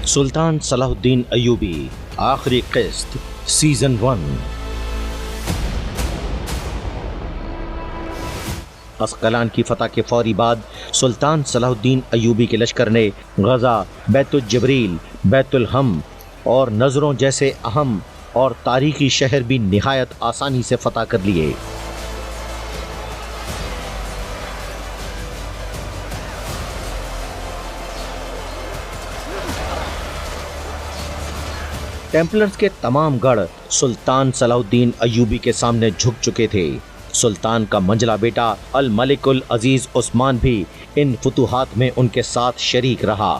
سلطان صلاح الدین ایوبی آخری قسط سیزن 1۔ اسقلان کی فتح کے فوری بعد سلطان صلاح الدین ایوبی کے لشکر نے غزہ، بیت الجبریل، بیت الحم اور نظروں جیسے اہم اور تاریخی شہر بھی نہایت آسانی سے فتح کر لیے۔ ٹیمپلرز کے تمام گڑھ سلطان صلاح الدین ایوبی کے سامنے جھک چکے تھے۔ سلطان کا منجلا بیٹا الملک العزیز عثمان بھی ان فتوحات میں ان کے ساتھ شریک رہا۔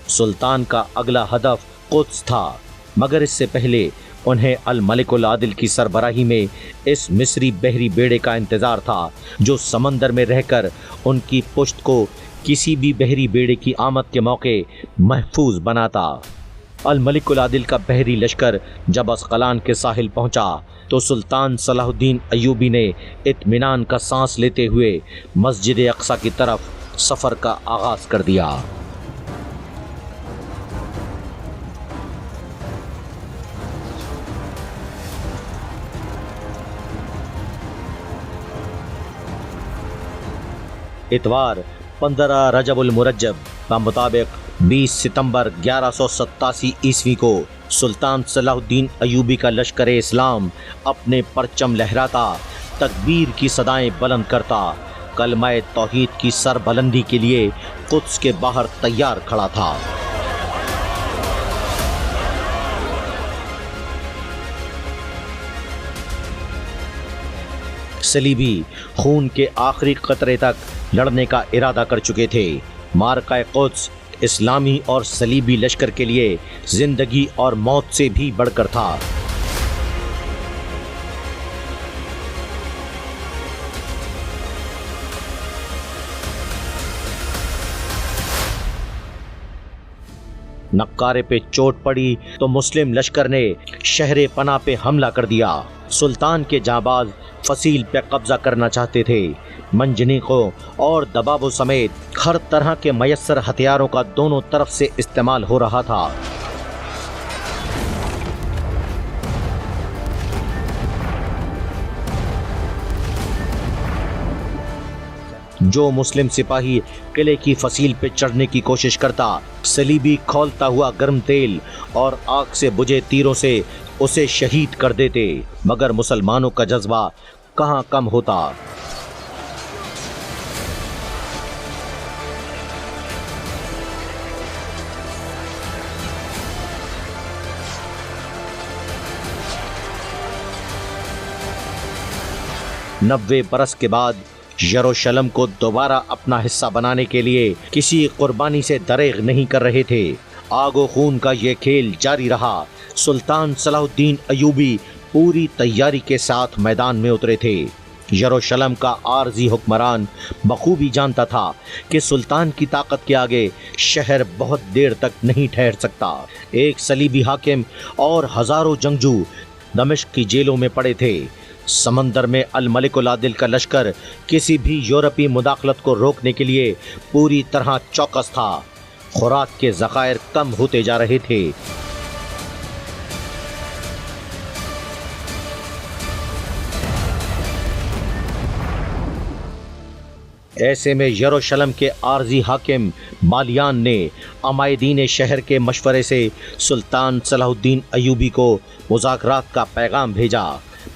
سلطان کا اگلا ہدف قدس تھا، مگر اس سے پہلے انہیں الملک العادل کی سربراہی میں اس مصری بحری بیڑے کا انتظار تھا جو سمندر میں رہ کر ان کی پشت کو کسی بھی بحری بیڑے کی آمد کے موقع محفوظ بناتا۔ الملک العادل کا بحری لشکر جب اسقلان کے ساحل پہنچا تو سلطان صلاح الدین ایوبی نے اطمینان کا سانس لیتے ہوئے مسجد اقصی کی طرف سفر کا آغاز کر دیا۔ اتوار 15 رجب المرجب بمطابق 20 ستمبر 1187 عیسوی کو سلطان صلاح الدین ایوبی کا لشکر اسلام اپنے پرچم لہراتا، تکبیر کی صدائیں بلند کرتا، کلمہ توحید کی سر بلندی کے لیے قدس کے باہر تیار کھڑا تھا۔ صلیبی خون کے آخری قطرے تک لڑنے کا ارادہ کر چکے تھے۔ معرکہ قدس اسلامی اور صلیبی لشکر کے لیے زندگی اور موت سے بھی بڑھ کر تھا۔ نقارے پہ چوٹ پڑی تو مسلم لشکر نے شہر پناہ پہ حملہ کر دیا۔ سلطان کے جانباز فصیل پہ قبضہ کرنا چاہتے تھے۔ منجنیقوں اور دبابوں سمیت ہر طرح کے میسر ہتھیاروں کا دونوں طرف سے استعمال ہو رہا تھا۔ جو مسلم سپاہی قلعے کی فصیل پہ چڑھنے کی کوشش کرتا، صلیبی کھولتا ہوا گرم تیل اور آگ سے بجھے تیروں سے اسے شہید کر دیتے، مگر مسلمانوں کا جذبہ کہاں کم ہوتا۔ نوے برس کے بعد یروشلم کو دوبارہ اپنا حصہ بنانے کے لیے کسی قربانی سے دریغ نہیں کر رہے تھے۔ آگ و خون کا یہ کھیل جاری رہا۔ سلطان صلاح الدین ایوبی پوری تیاری کے ساتھ میدان میں اترے تھے۔ یروشلم کا عارضی حکمران بخوبی جانتا تھا کہ سلطان کی طاقت کے آگے شہر بہت دیر تک نہیں ٹھہر سکتا۔ ایک صلیبی حاکم اور ہزاروں جنگجو دمشق کی جیلوں میں پڑے تھے۔ سمندر میں الملک العادل کا لشکر کسی بھی یورپی مداخلت کو روکنے کے لیے پوری طرح چوکس تھا۔ خوراک کے ذخائر کم ہوتے جا رہے تھے۔ ایسے میں یروشلم کے عارضی حاکم مالیان نے عمائدین شہر کے مشورے سے سلطان صلاح الدین ایوبی کو مذاکرات کا پیغام بھیجا۔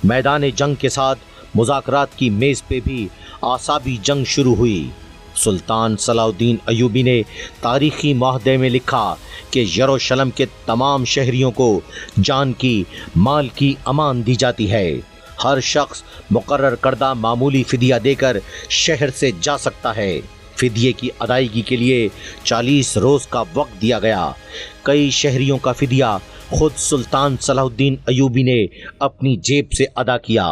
میدان جنگ کے ساتھ مذاکرات کی میز پہ بھی اعصابی جنگ شروع ہوئی۔ سلطان صلاح الدین ایوبی نے تاریخی معاہدے میں لکھا کہ یروشلم کے تمام شہریوں کو جان کی، مال کی امان دی جاتی ہے۔ ہر شخص مقرر کردہ معمولی فدیہ دے کر شہر سے جا سکتا ہے۔ فدیے کی ادائیگی کے لیے 40 روز کا وقت دیا گیا۔ کئی شہریوں کا فدیہ خود سلطان صلاح الدین ایوبی نے اپنی جیب سے ادا کیا۔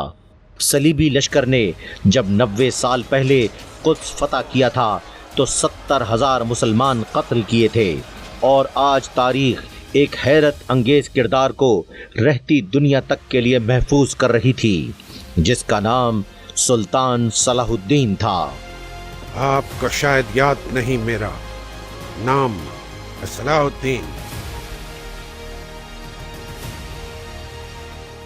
صلیبی لشکر نے جب 90 سال پہلے قدس فتح کیا تھا تو 70,000 مسلمان قتل کیے تھے، اور آج تاریخ ایک حیرت انگیز کردار کو رہتی دنیا تک کے لیے محفوظ کر رہی تھی، جس کا نام سلطان صلاح الدین تھا۔ آپ کو شاید یاد نہیں، میرا نام صلاح الدین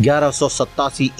1187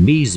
20